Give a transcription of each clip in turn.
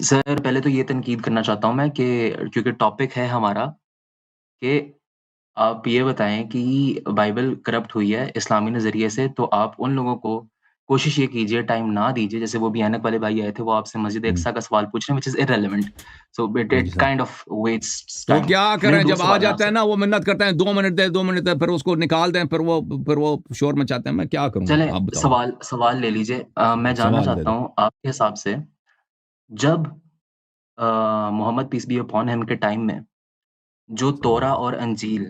سر پہلے تو یہ تنقید کرنا چاہتا ہوں میں کہ کیونکہ ٹاپک ہے ہمارا کہ آپ یہ بتائیں کہ بائبل کرپٹ ہوئی ہے اسلامی نظریے سے، تو آپ ان لوگوں کو کوشش یہ کیجیے، ٹائم نہ دیجیے، جیسے وہ بھیانک والے بھائی آئے تھے، وہ آپ سے مسجد ہوں، اقصیٰ کا سوال پوچھ رہے ہیں which is irrelevant. So it ہاں جی it sir, kind of wastes تو time. کیا میرے کریں دو جب آ سوال ہیں آپ جاتے ہیں سے. نا وہ منت کرتے ہیں 2 منٹ دے 2 منٹ دے، پھر اس کو نکال دیں، پھر وہ شور مچاتے ہیں، میں کیا کروں چلیں آپ بتاؤ سوال سوال لے لیجیے. میں جاننا سوال دے چاہتا دیں۔ ہوں آپ کے حساب سے جب محمد پیس بی اپون ہم کے ٹائم میں جو صلی تورا اللہ علیہ اور انجیل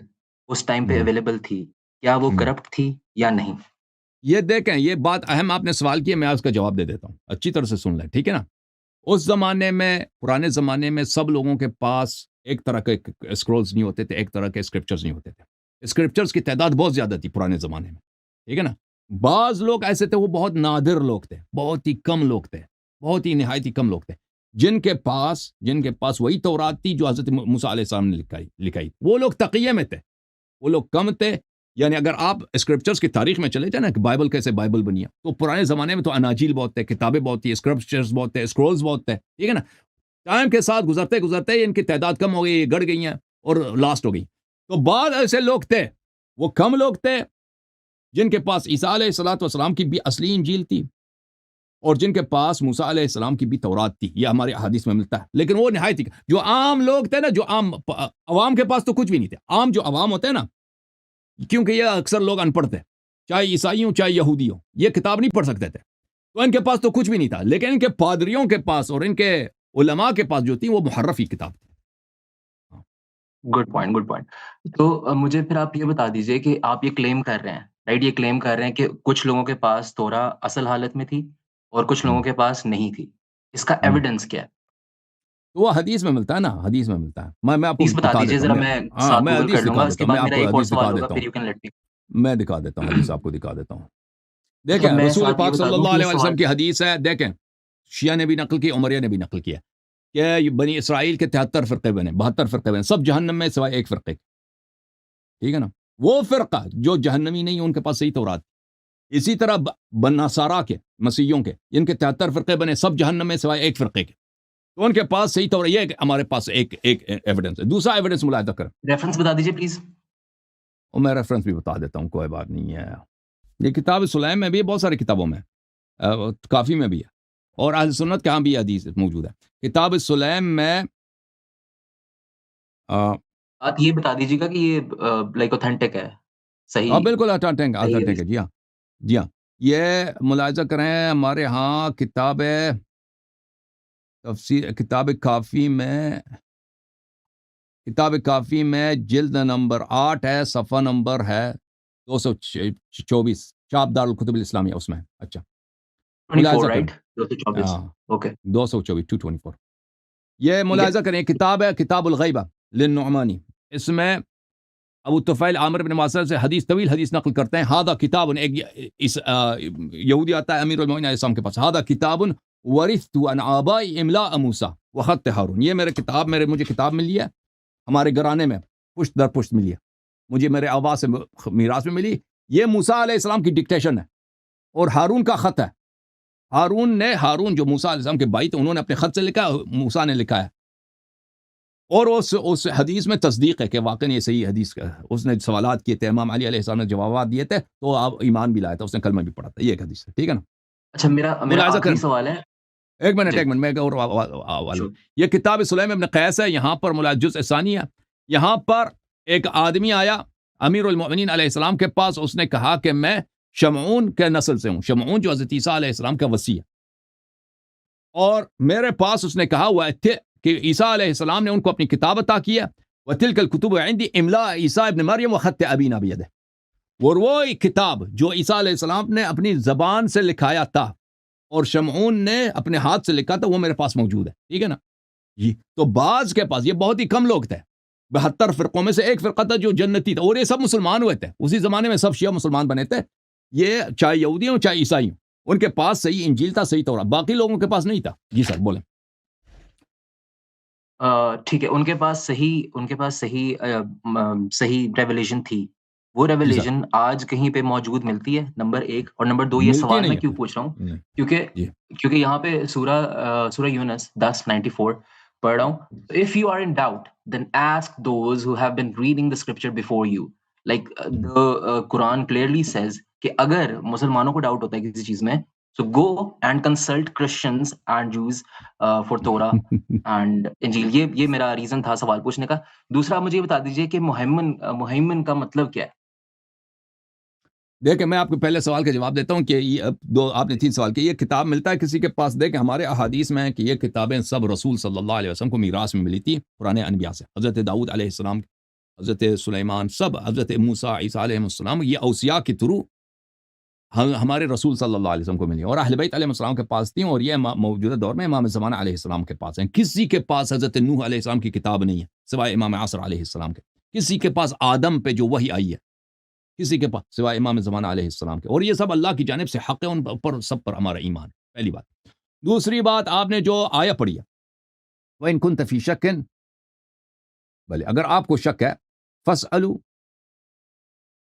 اس ٹائم پہ وسلم۔ اویلیبل تھی، کیا وہ ہوں۔ کرپٹ تھی یا نہیں؟ یہ دیکھیں، یہ بات اہم آپ نے سوال کیا، میں اس کا جواب دے دیتا ہوں، اچھی طرح سے سن لیں، ٹھیک ہے نا؟ اس زمانے میں، پرانے زمانے میں سب لوگوں کے پاس ایک طرح کے اسکرولز نہیں ہوتے تھے، ایک طرح کے اسکرپچرز نہیں ہوتے تھے۔ اسکرپچرز کی تعداد بہت زیادہ تھی پرانے زمانے میں، ٹھیک ہے نا؟ بعض لوگ ایسے تھے، وہ بہت نادر لوگ تھے، بہت ہی کم لوگ تھے، بہت ہی نہایت ہی کم لوگ تھے، جن کے پاس وہی تورات تھی جو حضرت موسیٰ علیہ السلام نے لکھائی۔ وہ لوگ تقیہ میں تھے، وہ لوگ کم تھے۔ یعنی اگر آپ اسکرپچرز کی تاریخ میں چلے جائیں نا کہ بائبل کیسے بائبل بنی ہے، تو پرانے زمانے میں تو اناجیل بہت تھے، کتابیں بہت تھی، اسکرپچرز بہت تھے، اسکرولز بہت تھے، ٹھیک ہے نا؟ ٹائم کے ساتھ گزرتے گزرتے ان کی تعداد کم ہو گئی، گڑ گئی ہیں اور لاسٹ ہو گئی۔ تو بعض ایسے لوگ تھے، وہ کم لوگ تھے، جن کے پاس عیسیٰ علیہ الصلوۃ والسلام کی بھی اصلی انجیل تھی، اور جن کے پاس موسیٰ علیہ السلام کی بھی تورات تھی۔ یہ ہمارے احادیث میں ملتا ہے، لیکن وہ نہایت ہی جو عام لوگ تھے نا، جو عام عوام کے پاس تو کچھ بھی نہیں تھے۔ عام جو عوام ہوتے ہیں نا، کیونکہ یہ اکثر لوگ ان پڑھ تھے، چاہے عیسائی ہوں چاہے یہودی ہوں، یہ کتاب نہیں پڑھ سکتے تھے، تو ان کے پاس تو کچھ بھی نہیں تھا، لیکن ان کے پادریوں کے پاس اور ان کے علماء کے پاس جو تھی وہ محرف ہی کتاب تھی۔ Good point, good point. تو مجھے پھر آپ یہ بتا دیجیے کہ آپ یہ کلیم کر رہے ہیں، رائٹ؟ یہ کلیم کر رہے ہیں کہ کچھ لوگوں کے پاس تورا اصل حالت میں تھی اور کچھ ہوں، لوگوں کے پاس نہیں تھی. اس کا ہوں۔ ایویڈنس کیا ہے؟ تو وہ حدیث میں ملتا ہے نا، حدیث میں ملتا ہے، میں آپ کو پلیز بتا دکھا دیجیے دیتا ہوں، ذرا، میں ہاں ساتھ میں گوگل کر حدیث لوں گا، دکھا اس دیتا کے ہوں، بعد میں آپ میرا کو ایک اور حدیث دکھا سوال ہوگا، دیتا پھر ہوں، یو کین لیٹ می. میں دکھا دیتا ہوں، حدیث آپ کو دکھا دیتا ہوں۔ اچھا، دیکھیں میں رسول ساتھ یہ پاک بتا صلی دوں اللہ کہ علیہ سوال. وسلم کی حدیث ہے، دیکھیں شیعہ نے بھی نقل کی، عمریہ نے بھی نقل کیا کہ بنی اسرائیل کے 73 فرقے بنے، 72 فرقے بنے، سب جہنم میں سوائے ایک فرقے کے، ٹھیک ہے نا؟ وہ فرقہ جو جہنمی نہیں، ان کے پاس صحیح تورات۔ اسی طرح نصارا کے، مسیحیوں کے، ان کے 73 فرقے بنے، سب جہنم میں سوائے ایک فرقے کے، تو ان کے پاس صحیح تورات۔ یہ ہمارے پاس ایک ایویڈنس ہے۔ دوسرا ایویڈنس ملاحظہ کریں، ریفرنس بتا دیجیے پلیز. اور میں ریفرنس بھی بتا دیتا ہوں، کوئی بات نہیں ہے۔ یہ کتاب سلیم میں بھی ہے، بہت ساری کتابوں میں، کافی میں بھی ہے، اور اہل سنت کے ہاں بھی حدیث موجود ہے۔ کتاب سلیم میں آپ یہ بتا دیجیے گا کہ یہ لائک اوتھینٹک ہے، صحیح بالکل اٹھنٹک صحیح ہے، حدیث. جی ہاں، جی ہاں۔ یہ ملاحظہ کریں، ہمارے ہاں کتاب تفسیر، کتاب کافی میں جلد نمبر 8 ہے، صفحہ نمبر ہے 224، چاپ دار الکتب الاسلامیہ، اس میں اچھا 24 ملاحظہ کریں، رائٹ، 224. ہاں اوکے. 224 224، یہ ٹھیک ہے. ملاحظہ کریں، کتاب ہے کتاب الغیبہ للنعمانی، اس میں ابو طفیل عامر بن واصل سے حدیث، طویل حدیث نقل کرتے ہیں۔ ہادہ کتاب، ایک یہودی آتا ہے امیر المومنین علیہ السلام کے پاس، ہادہ کتاب ورثت عن آبائی املاء موسیٰ وخط ہارون، یہ مجھے کتاب ملی ہے ہمارے گھرانے میں، پشت در پشت ملی ہے مجھے، میرے آبا سے میراث میں ملی۔ یہ موسیٰ علیہ السلام کی ڈکٹیشن ہے اور ہارون کا خط ہے۔ ہارون جو موسیٰ علیہ السلام کے بھائی تھے، انہوں نے اپنے خط سے لکھا، موسیٰ نے لکھا ہے، اور اس حدیث میں تصدیق ہے کہ واقعی یہ صحیح حدیث کا ہے۔ اس نے سوالات کیے تھے، امام علی علیہ السلام نے جوابات دیے تھے، تو آپ ایمان بھی لایا تھا، اس نے کلمہ بھی پڑھا تھا، یہ ایک حدیث ہے، ٹھیک ہے نا؟ اچھا، میرا ملاحظہ آخری کریں، سوال ہے. ایک منٹ جی میں ایک اور حوالہ، شور. یہ کتاب سلیم ابن قیس ہے، یہاں پر جزء ثانی ہے، یہاں پر ایک آدمی آیا امیر المؤمنین علیہ السلام کے پاس، اس نے کہا کہ میں شمعون کے نسل سے ہوں، شمعون جو حضرت عیسیٰ علیہ السلام کا وصی ہے، اور میرے پاس اس نے کہا ہوا ہے کہ عیسیٰ علیہ السلام نے ان کو اپنی کتاب عطا کی ہے، وَتِلْكَ الْكُتُبُ عِنْدِي إِمْلَاءَ عِيسَىٰ ابن مریم وخط أَبِينَا بِيَدِهِ، اور وہ کتاب جو عیسیٰ علیہ السلام نے اپنی زبان سے لکھایا تھا اور شمعون نے اپنے ہاتھ سے لکھا تھا، وہ میرے پاس موجود ہے، ٹھیک ہے نا جی؟ تو بعض کے پاس، یہ بہت ہی کم لوگ تھے، 72 فرقوں میں سے ایک فرقہ تھا جو جنتی تھا، اور یہ سب مسلمان ہوئے تھے اسی زمانے میں، سب شیعہ مسلمان بنے تھے، یہ چاہے یہودی ہوں چاہے عیسائی ہوں، ان کے پاس صحیح انجیل تھا، صحیح تورات، باقی لوگوں کے پاس نہیں تھا۔ جی سر بولیں۔ ٹھیک ہے، ان کے پاس صحیح صحیح ریویلیشن تھی، وہ جی سر، ریویلیشن آج کہیں پہ موجود ملتی ہے، نمبر 1، اور نمبر 2 یہ ملتی سوال نہیں میں ہے کیوں پھر۔ پوچھ رہا ہوں، نہیں، کیونکہ جی، یہاں پہ سورہ یونس 10:94 پڑھ رہا ہوں. If you are in doubt then ask those who have been reading the scripture before you. Like ہوں۔ the Quran clearly says کہ اگر مسلمانوں کو ڈاؤٹ ہوتا ہے کسی چیز میں so go and consult Christians and Jews for Torah and انجیل. یہ میرا ریزن تھا سوال پوچھنے کا. دوسرا مجھے یہ بتا دیجیے کہ مہیمن کا مطلب کیا ہے؟ دیکھیں میں آپ کو پہلے سوال کا جواب دیتا ہوں کہ یہ اب دو آپ نے 3 سوال کیے. یہ کتاب ملتا ہے کسی کے پاس؟ دیکھیں ہمارے احادیث میں ہے کہ یہ کتابیں سب رسول صلی اللہ علیہ وسلم کو میراث میں ملی تھی پرانے انبیاء سے. حضرت داؤد علیہ السلام، حضرت سلیمان، سب حضرت موسیٰ، عیسیٰ علیہ السلام، یہ اوصیاء کے تھرو ہمارے رسول صلی اللہ علیہ وسلم کو ملی اور اہل بیت علیہ السلام کے پاس تھیں، اور یہ موجودہ دور میں امام زمانہ علیہ السلام کے پاس ہیں. کسی کے پاس حضرت نوح علیہ السلام کی کتاب نہیں ہے سوائے امام عصر علیہ السلام کے. کسی کے پاس آدم پہ جو وحی آئی ہے کسی کے پاس سوائے امام زمانہ علیہ السلام کے. اور یہ سب اللہ کی جانب سے حق ہے، ان پر سب پر ہمارا ایمان ہے. پہلی بات. دوسری بات، آپ نے جو آیا پڑھی ہے وَإِن كُنتَ فِي شَكٍ، بھلے اگر آپ کو شک ہے فَاسْأَلُوا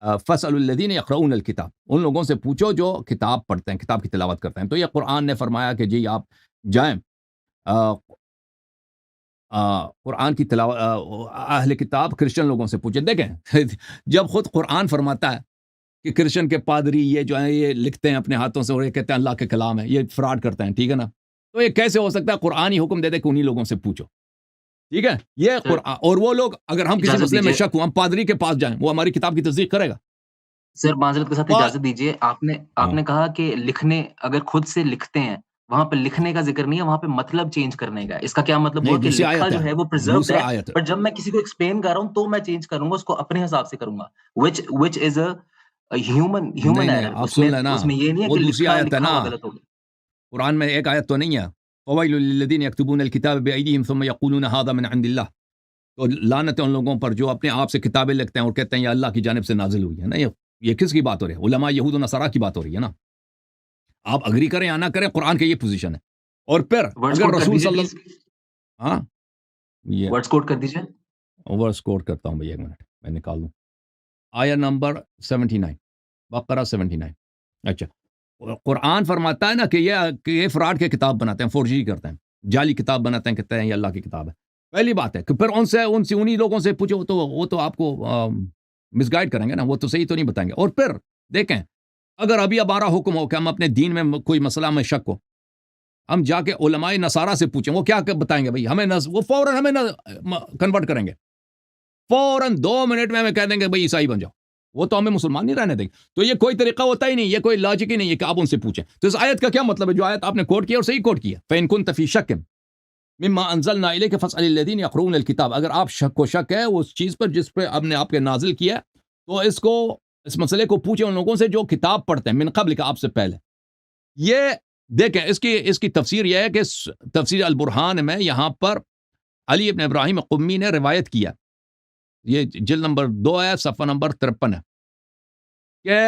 الَّذِينَ يَقْرَؤُونَ الْكِتَابَ، ان لوگوں سے پوچھو جو کتاب پڑھتے ہیں، کتاب کی تلاوت کرتے ہیں. تو یہ قرآن نے فرمایا کہ جی آپ جائیں قرآن کی تلاوت اہل کتاب کرسچن لوگوں سے پوچھیں. دیکھیں جب خود قرآن فرماتا ہے کہ کرسچن کے پادری یہ جو ہیں یہ لکھتے ہیں اپنے ہاتھوں سے اور یہ کہتے ہیں اللہ کے کلام ہے، یہ فراڈ کرتے ہیں، ٹھیک ہے نا، تو یہ کیسے ہو سکتا ہے قرآن ہی حکم دے دے کہ انہی لوگوں سے پوچھو. ٹھیک ہے، یہ سر قرآن. اور وہ لوگ اگر ہم کسی اجازت مسئلے میں دیجیے، شک ہوں ہم پادری کے پاس جائیں، وہ ہماری کتاب کی تصدیق کرے گا. سر معذرت کے ساتھ وہ اجازت دیجیے. آپ ہاں نے کہا کہ لکھنے، اگر خود سے لکھتے ہیں وہاں پہ لکھنے کا ذکر نہیں ہے، وہاں پہ مطلب چینج کرنے کا. اس کا کیا مطلب نہیں، ہوا کہ دوسری لکھا آیت جو ہے، ہے وہ پرزروڈ دوسرا ہے، آیت ہے. پر جب میں کسی کو ایکسپلین کر رہا ہوں تو میں چینج کروں گا اس کو اپنے حساب سے کروں گا، which is a نہیں human نہیں error. آپ اس سن میں لینا، یہ نہیں ہے وہ کہ دوسری لکھا آیت ہے لکھا نا. ہوا غلط ہوگا. قرآن میں ایک آیت تو نہیں ہے فَوَيْلٌ لِّلَّذِينَ يَكْتُبُونَ الْكِتَابَ بِأَيْدِيهِمْ ثُمَّ يَقُولُونَ هَٰذَا مِنْ عِندِ اللَّهِ. تو لعنت ہے ان لوگوں پر جو اپنے آپ سے کتابیں لکھتے ہیں اور کہتے ہیں یہ اللہ کی جانب سے نازل ہوئی ہے. نا یہ کس کی بات ہو رہی ہے؟ علماء یہود و نصارہ کی بات ہو رہی ہے نا. آپ اگری کریں یا نہ کریں، قرآن کی یہ پوزیشن ہے. اور پھر ورڈز اگر کوٹ کر رسول دیجیے صلی پلیز، اللہ ہاں یہ ورڈز کوٹ کر دیجیے. اوورس کوٹ کرتا ہوں بھائی، ایک منٹ میں نکال لوں. آیا نمبر 79، بقرہ 79. اچھا، قرآن فرماتا ہے نا کہ یہ فراڈ کے کتاب بناتے ہیں، فورجری کرتے ہیں، جعلی کتاب بناتے ہیں، کہتے ہیں یہ اللہ کی کتاب ہے. پہلی بات ہے کہ پھر انہی لوگوں سے پوچھو تو وہ تو آپ کو مس گائڈ کریں گے نا، وہ تو صحیح تو نہیں بتائیں گے. اور پھر دیکھیں اگر ابھی ہمارا حکم ہو کہ ہم اپنے دین میں کوئی مسئلہ میں شک ہو، ہم جا کے علماء نصارہ سے پوچھیں، وہ کیا بتائیں گے بھائی ہمیں وہ فوراً ہمیں کنورٹ کریں گے، فوراً 2 منٹ میں ہمیں کہہ دیں گے بھائی عیسائی بن جاؤ. وہ تو ہمیں مسلمان نہیں رہنے دیں گے. تو یہ کوئی طریقہ ہوتا ہی نہیں، یہ کوئی لاجک ہی نہیں ہے کہ آپ ان سے پوچھیں. تو اس آیت کا کیا مطلب ہے جو آیت آپ نے کوٹ کیا اور صحیح کوٹ کیا؟ فَإِن كُنتَ فِي شَكٍّ مِّمَّا أَنزَلْنَا إِلَيْكَ فَاسْأَلِ الَّذِينَ يَقْرُؤُونَ الْكِتَابَ. اگر آپ شک ہے اس چیز پر جس پہ ہم نے آپ کے نازل کیا ہے، تو اس مسئلے کو پوچھیں ان لوگوں سے جو کتاب پڑھتے ہیں من قبل کا، آپ سے پہلے. یہ دیکھیں اس کی تفسیر یہ ہے کہ تفسیر البرہان میں یہاں پر علی ابن ابراہیم قمی نے روایت کیا، یہ جلد نمبر 2 ہے، صفحہ نمبر 53 ہے، کہ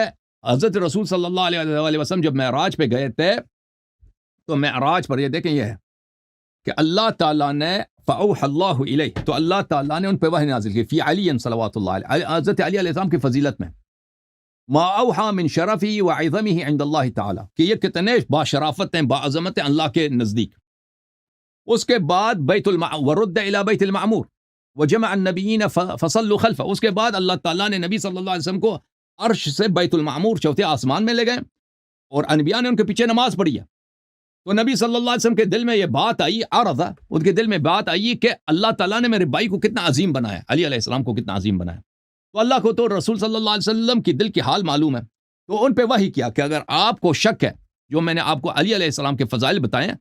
حضرت رسول صلی اللہ علیہ وسلم جب معراج پہ گئے تھے تو معراج پر یہ دیکھیں یہ ہے کہ اللہ تعالیٰ نے فَأَوْحَى اللَّهُ إِلَيْهِ، تو اللہ تعالیٰ نے ان پہ وحی نازل کی فی علی صلوات اللہ علیہ، حضرت علی علیہ السلام کی فضیلت میں ما اوحى من شرفه وعظمه عند اللہ تعالیٰ، کہ یہ کتنے باشرافت ہیں، باعظمت ہیں اللہ کے نزدیک. اس کے بعد ورد الى بیت المعمور وجمع النبیین فصلوا خلفه، اس کے بعد اللہ تعالیٰ نے نبی صلی اللہ علیہ وسلم کو عرش سے بیت المعمور چوتھے آسمان میں لے گئے اور انبیاء نے ان کے پیچھے نماز پڑھی ہے. تو نبی صلی اللہ علیہ وسلم کے دل میں یہ بات آئی، عرض، ان کے دل میں بات آئی کہ اللہ تعالیٰ نے میرے بھائی کو کتنا عظیم بنایا، علی علیہ السلام کو کتنا عظیم بنایا. تو اللہ کو تو رسول صلی اللہ علیہ وسلم کی دل کی حال معلوم ہے، تو ان پہ وحی کیا کہ اگر آپ کو شک ہے جو میں نے آپ کو علی علیہ السلام کے فضائل بتائے ہیں،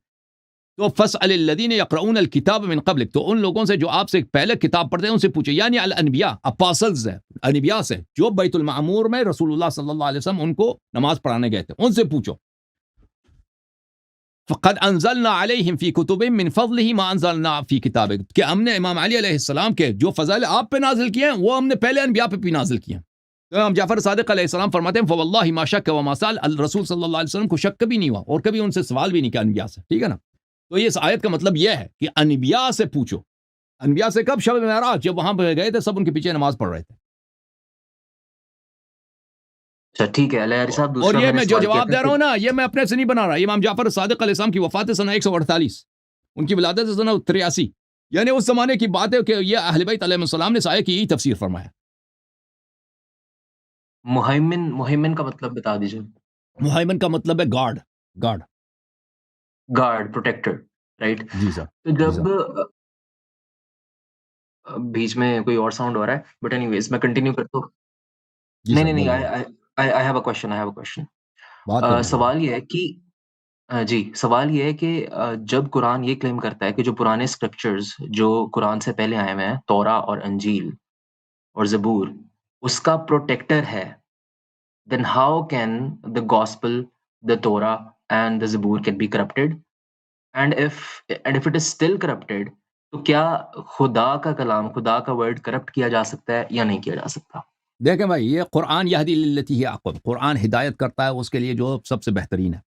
تو فَاسْأَلِ الَّذِينَ يَقْرَؤُونَ الْكِتَابَ مِن قَبْلِكَ، تو ان لوگوں سے جو آپ سے پہلے کتاب پڑھتے ہیں ان سے پوچھو، یعنی الانبیاء، اپاسلز ہیں، انبیاء سے جو بیت المعمور میں رسول اللہ صلی اللہ علیہ وسلم ان کو نماز پڑھانے گئے تھے، ان سے پوچھو. فَقَدْ أَنزَلْنَا عَلَيْهِمْ فِي كُتُبٍ مِّن فَضْلِهِ مَا أَنزَلْنَا فِي كِتَابِكَ، کہ ہم نے امام علی علیہ السلام کے جو فضائل آپ پہ نازل کیے ہیں وہ ہم نے پہلے انبیاء پہ بھی نازل کیے ہیں. تو امام جعفر صادق علیہ السلام فرماتے ہیں فواللہ ما شک وما سال، الرسول صلی اللہ علیہ وسلم کو شک کبھی نہیں ہوا اور کبھی ان سے سوال بھی نہیں کیا انبیاء سے. ٹھیک ہے نا. تو یہ اس آیت کا مطلب یہ ہے کہ انبیاء سے پوچھو. انبیاء سے کب؟ شب معراج، جب وہاں پہ گئے تھے سب ان کے پیچھے نماز پڑھ رہے تھے. اچھا ٹھیک ہے علیہ صاحب، اور دوسرا یہ میں نے میں جو سوال کیا جواب تھا دے رہا کہ ہوں نا، یہ میں اپنے سے نہیں بنا رہا. امام جعفر صادق علیہ السلام کی وفات سنہ 148، ان کی ولادت سنہ 83، یعنی اس زمانے کی بات ہے کہ یہ اہل بیت علیہ السلام نے سایہ کی یہی تفسیر فرمایا. مہمن کا مطلب بتا دیجیے. مہیمن کا مطلب ہے guard. Guard. Guard, protector, right. جی سر. تو جی سر. جب بیچ میں کوئی اور ساؤنڈ ہو رہا ہے، بٹ اینی ویز میں کنٹینیو کرتا ہوں. جی نہیں سر نہیں نہیں، بولے بولے. I have a question, I have a question. بات کرنے دو بھائی. سوال یہ ہے کہ جی سوال یہ ہے کہ جب قرآن یہ کلیم کرتا ہے کہ جو پرانے اسکرپچرز جو قرآن سے پہلے آئے ہوئے ہیں، تورا اور انجیل اور زبور، اس کا پروٹیکٹر ہے، then how can the gospel, the Torah and the Zabur can be corrupted? And if it is still corrupted, تو کیا خدا کا کلام، خدا کا ورڈ کرپٹ کیا جا سکتا ہے یا نہیں کیا جا سکتا؟ دیکھیں بھائی، یہ قرآن یہدی للتی ہی اقوم، قرآن ہدایت کرتا ہے اس کے لیے جو سب سے بہترین ہے.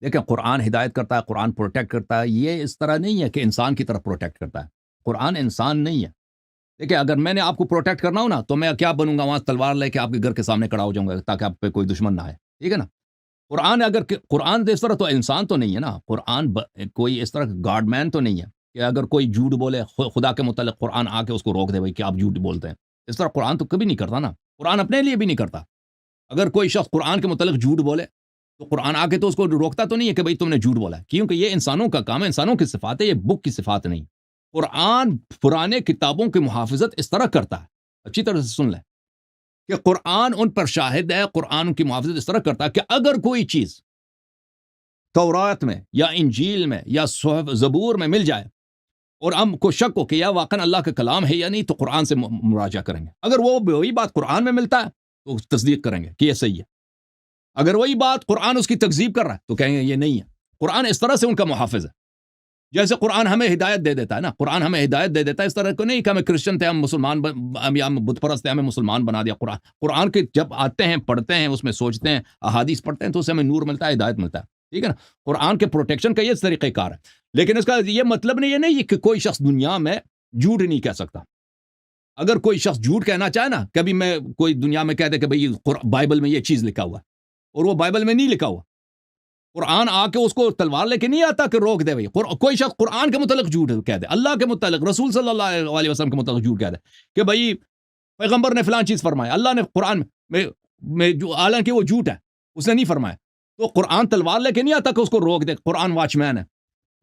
دیکھیں قرآن ہدایت کرتا ہے، قرآن پروٹیکٹ کرتا ہے. یہ اس طرح نہیں ہے کہ انسان کی طرف پروٹیکٹ کرتا ہے. قرآن انسان نہیں ہے. دیکھیں اگر میں نے آپ کو پروٹیکٹ کرنا ہو نا، تو میں کیا بنوں گا؟ وہاں تلوار لے کے آپ کے گھر کے سامنے کھڑا ہو جاؤں گا تاکہ آپ پہ کوئی دشمن نہ آئے. ٹھیک ہے نا. قرآن اس طرح تو انسان تو نہیں ہے نا. قرآن کوئی اس طرح گاڈ مین تو نہیں ہے کہ اگر کوئی جھوٹ بولے خدا کے متعلق، قرآن آ کے اس کو روک دے بھائی کہ آپ جھوٹ بولتے ہیں. اس طرح قرآن تو کبھی نہیں کرتا نا. قرآن اپنے لیے بھی نہیں کرتا. اگر کوئی شخص قرآن کے متعلق جھوٹ بولے تو قرآن آ کے تو اس کو روکتا تو نہیں ہے کہ بھائی تم نے جھوٹ بولا ہے، کیونکہ یہ انسانوں کا کام ہے، انسانوں کی صفات ہے، یہ بک کی صفات نہیں. قرآن پرانے کتابوں کی محافظت اس طرح کرتا ہے. اچھی طرح سے سن لیں کہ قرآن ان پر شاہد ہے. قرآن کی محافظت اس طرح کرتا ہے کہ اگر کوئی چیز تورات میں یا انجیل میں یا صحف زبور میں مل جائے اور ہم کو شک ہو کہ یہ واقعا اللہ کا کلام ہے یا نہیں، تو قرآن سے مراجعہ کریں گے. اگر وہ وہی بات قرآن میں ملتا ہے تو تصدیق کریں گے کہ یہ صحیح ہے. اگر وہی بات قرآن اس کی تکذیب کر رہا ہے تو کہیں گے یہ نہیں ہے. قرآن اس طرح سے ان کا محافظ ہے. جیسے قرآن ہمیں ہدایت دے دیتا ہے نا، قرآن ہمیں ہدایت دے دیتا ہے. اس طرح کو نہیں کہ ہمیں کرسچن تھے ہم مسلمان ہم بت پرست تھے ہمیں مسلمان بنا دیا. قرآن کے جب آتے ہیں، پڑھتے ہیں، اس میں سوچتے ہیں، احادیث پڑھتے ہیں، تو اس سے ہمیں نور ملتا ہے، ہدایت ملتا ہے. ٹھیک ہے نا. قرآن کے پروٹیکشن کا یہ طریقہ کار ہے. لیکن اس کا یہ مطلب نہیں ہے نہیں کہ کوئی شخص دنیا میں جھوٹ نہیں کہہ سکتا. اگر کوئی شخص جھوٹ کہنا چاہے نا، کبھی میں کوئی دنیا میں کہہ دے کہ بھئی بائبل میں یہ چیز لکھا ہوا ہے اور وہ بائبل میں نہیں لکھا ہوا، قرآن آ کے اس کو تلوار لے کے نہیں آتا کہ روک دے. بھائی کوئی شخص قرآن کے متعلق جھوٹ کہہ دے، اللہ کے متعلق، رسول صلی اللہ علیہ وسلم کے متعلق جھوٹ کہہ دے کہ بھئی پیغمبر نے فلاں چیز فرمایا، اللہ نے قرآن میں جو، حالانکہ وہ جھوٹ ہے، اس نے نہیں فرمایا، تو قرآن تلوار لے کے نہیں آتا کہ اس کو روک دے. قرآن واچ مین ہے.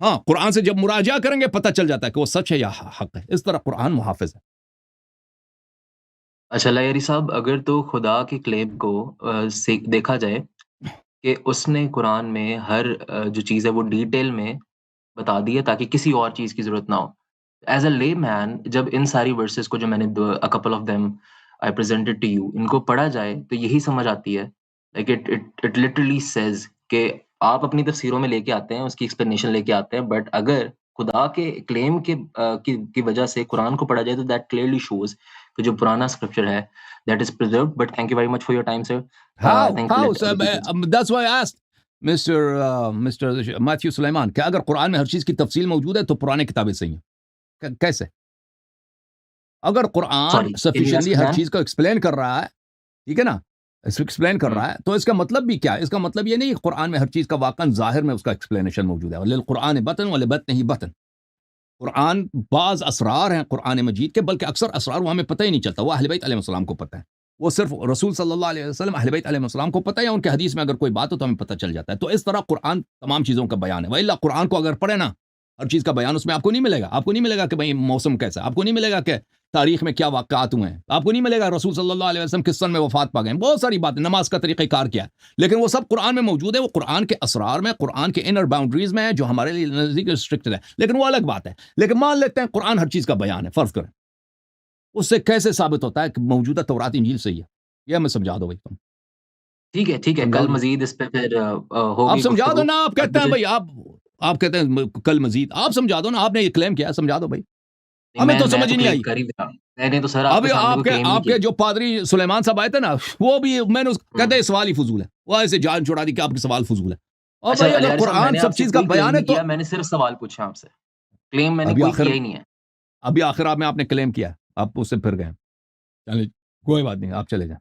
ہاں قرآن سے جب مراجعہ کریں گے پتہ چل جاتا ہے کہ وہ سچ ہے یا حق ہے. اس طرح قرآن محافظ ہے. اچھا لائری صاحب، اگر تو خدا کے کلیم کو دیکھا جائے کہ اس نے قرآن میں ہر جو چیز ہے وہ ڈیٹیل میں بتا دی ہے تاکہ کسی اور چیز کی ضرورت نہ ہو. ایز اے لے مین، جب ان ساری ورسز کو جو میں نے couple of them I presented to you, ان کو پڑھا جائے تو یہی سمجھ آتی ہے. لائک اٹ لٹرلی سیز کہ آپ اپنی تفسیروں میں لے کے آتے ہیں، اس کی ایکسپلینیشن لے کے آتے ہیں، بٹ اگر خدا کے کلیم کی وجہ سے قرآن کو پڑھا جائے تو دیٹ کلیئرلی شوز کہ جو پرانا اسکرپچر ہے that is preserved. But thank you very much for your time sir. How? So, that's why I asked Mr. Matthew Sulaiman کہ اگر قرآن میں ہر چیز کی تفصیل موجود ہے تو پرانے کتابیں صحیح ہیں. کیسے؟ اگر قرآن سوری، سفیشینٹلی ہر چیز کو ایکسپلین کر رہا ہے، ٹھیک ہے نا، ایکسپلین کر رہا ہے، تو اس کا مطلب بھی کیا ہے؟ اس کا مطلب یہ نہیں کہ قرآن میں ہر چیز کا واقعا ظاہر میں اس کا ایکسپلینیشن موجود ہے. للقرآن بطن ولبطنہ بطن. قرآن بعض اسرار ہیں قرآن مجید کے، بلکہ اکثر اسرار وہ ہمیں پتہ ہی نہیں چلتا. وہ اہل بیت علیہ السلام کو پتہ ہے. وہ صرف رسول صلی اللہ علیہ وسلم، اہل بیت علیہ السلام کو پتہ ہے، ان کے حدیث میں اگر کوئی بات ہو تو ہمیں پتہ چل جاتا ہے. تو اس طرح قرآن تمام چیزوں کا بیان ہے. وَإِلَّا قرآن کو اگر پڑھے نا، ہر چیز کا بیان اس میں آپ کو نہیں ملے گا. آپ کو نہیں ملے گا کہ بھئی موسم کیسا، آپ کو نہیں ملے گا کہ تاریخ میں کیا واقعات ہوئے ہیں، آپ کو نہیں ملے گا رسول صلی اللہ علیہ وسلم کس سن میں وفات پا گئے. بہت ساری باتیں، نماز کا طریقہ کار کیا ہے، لیکن وہ سب قرآن میں موجود ہے. وہ قرآن کے اسرار میں، قرآن کے انر باؤنڈریز میں ہے، جو ہمارے لیے نزدیک ریسٹرکٹڈ ہے، لیکن وہ الگ بات ہے. لیکن مان لیتے ہیں قرآن ہر چیز کا بیان ہے، فرض کریں. اس سے کیسے ثابت ہوتا ہے کہ موجودہ تورات انجیل صحیح ہے؟ یہ ہمیں سمجھا دو بھائی تم. ٹھیک ہے ٹھیک ہے، سمجھا کل دو. مزید اس پہ پھر آپ ہوگی سمجھا دو گفتگو. نا. آپ کہتے ہیں بھائی آپ کہتے ہیں کل مزید. آپ سمجھا دو نا. آپ نے یہ کلیم کیا، سمجھا دو بھائی. ہمیں تو میں سمجھ ہی نہیں کلیم آئی. کر ہی رہا. میں نے تو سر آپ اب کے سامنے کوئی کلیم نہیں آپ کیا. کے جو پادری سلیمان صاحب آئے تھے نا، وہ بھی میں نے کہتے ہیں سوال ہی فضول ہے. وہ ایسے جان چھوڑا دی کہ آپ کے سوال فضول ہے. اور اچھا بھائی اگر علیاری صاحب، میں قرآن نے سب آپ سے چیز کا کوئی کلیم بیان ہے نہیں تو کیا، میں نے صرف سوال پوچھا آپ سے. کلیم میں نے ابھی کوئی آخر کیا ہی نہیں ہے. ابھی آخر میں آپ نے کلیم کیا، آپ اس سے پھر گئے. چلے کوئی بات نہیں، آپ چلے جائیں.